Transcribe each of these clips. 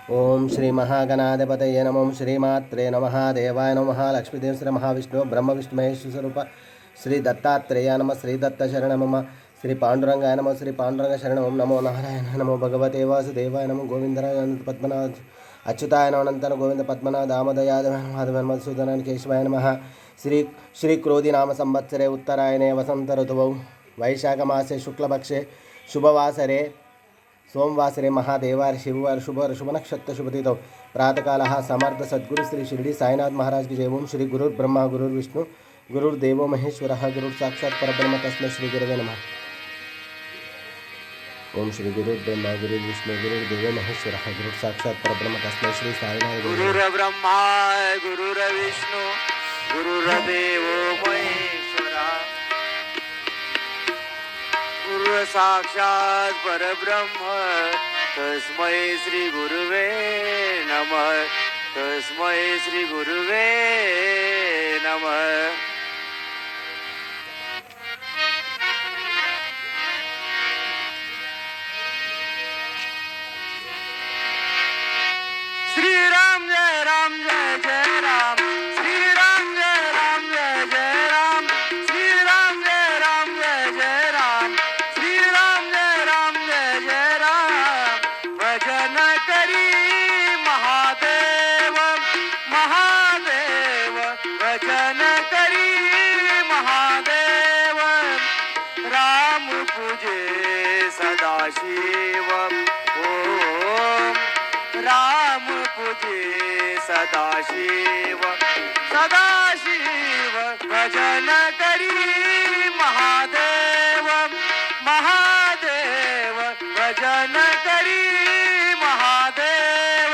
ओम श्री महागणाधिपतये नमः। ओम श्रीमात्रे नमः। देवाय नमः। लक्ष्मीदेव श्री महाविष्णु ब्रह्म विष्णु महेश स्वरूप श्री दत्तात्रेय नमः। श्री दत्त शरण मम। श्री पांडुरंगाय नमः। श्री पांडुरंग शरण ओम नमो नारायण नमो भगवते वासुदेवाय नमो गोविंदराय अनंत पद्मनाभ अच्युताय नमो अनंत गोविंद पद्मनाभ दामोदयाय माधव मधुसूदन केशवाय नमः। श्री श्री क्रोधी नाम संवत्सरे उत्तरायणे वसंत ऋतुवौ वैशाख मासे शुक्लपक्षे शुभवासरे सोमवासरे महादेवार शिववार शुभ नक्षत्र शुभतिथौ प्रातःकाल समर्थ सद्गुरु श्री शिरडी साईनाथ महाराज की जय। ओम श्री गुरुर्ब्रह्मा गुरुर्विष्णु गुरुर्देवो महेश्वरः गुरुः साक्षात् परब्रह्म तस्मै श्री गुरवे नमः। ओम श्री गुरुर्ब्रह्मा गुरुर्विष्णु गुरुर्देवो महेश्वरः गुरुः साक्षात् परब्रह्म तस्मै श्री साईनाथ गुरुर्ब्रह्मा गुरुर्विष्णु गुरुर्देवो महेश्वरः गुरु साक्षात परब्रह्म तस्मै श्री गुरुवे नमः। तस्मै श्री गुरुवे नमः। श्री राम जय राम जय जय राम। श्री राम जय राम जय जय राम। श्री राम जय राम जय जय राम। श्री राम जय राम जय जय राम। भजन करी महादेव महादेव भजन करी महादेव। राम पूजे सदाशिव ओम राम पूजे सदाशिव सदाशिव भजन करी महादेव महादेव भजन करी महादेव।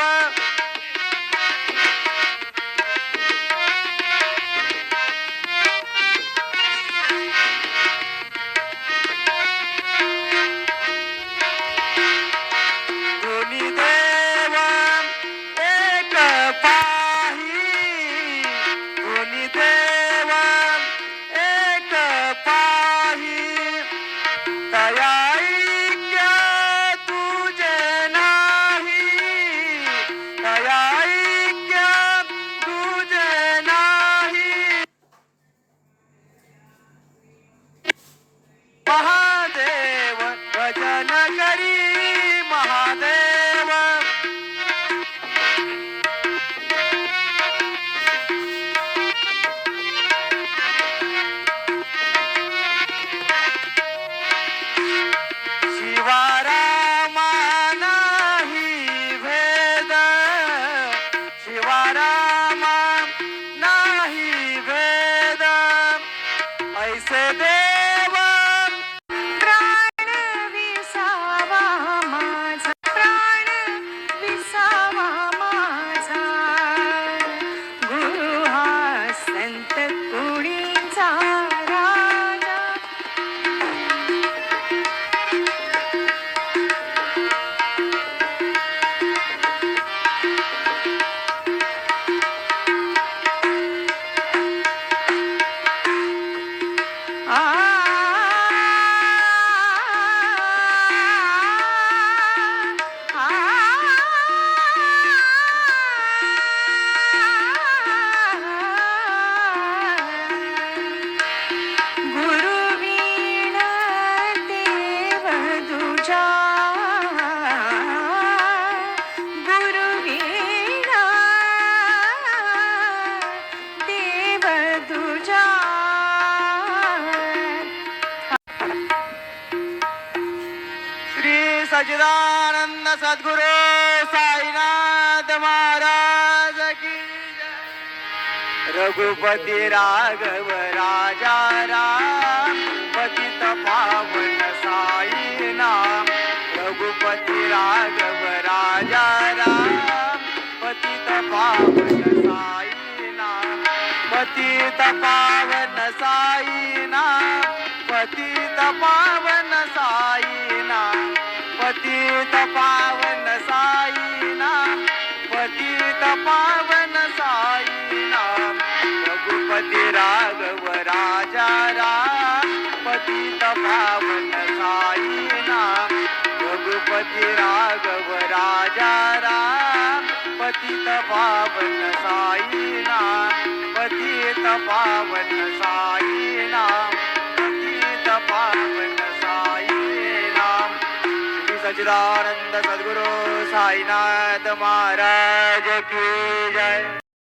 दोन्ही देव एक पाही दोन्ही देव एक पाही दया ऐक्य तुझे नाही दया ऐक्य तुझे नाही। महादेव भजन करी महादेव। शिवारामा नाही भेद शिवारामा नाही भेद ऐसे देव प्राण विसावा माझा प्राण विसावा माझा गुरु हा संत कुणीचा राजा। गुरुवीण देव दुजा गुरुवीण देव दुजा। श्री सच्चिदानंद सद्गुरु साईनाथ महाराज की जय। रघुपति राघव राजा राम पतित पावन साई नाम। रघुपति राघव राजा राम पतित पावन साई नाम। पतित पावन साई नाम। पतित पावन साई नाम। पतित पावन साई नाम। पतित पावन साई नाम। रघुपति राघव राजा राम पतित पावन साई नाम। रघुपति राघव राजा राम पतित पावन साईनाम पतित पावन साईनाम पतित पावन साईनाम श्री सच्चिदानंद सद्गुरु साईनाथ महाराज की जय।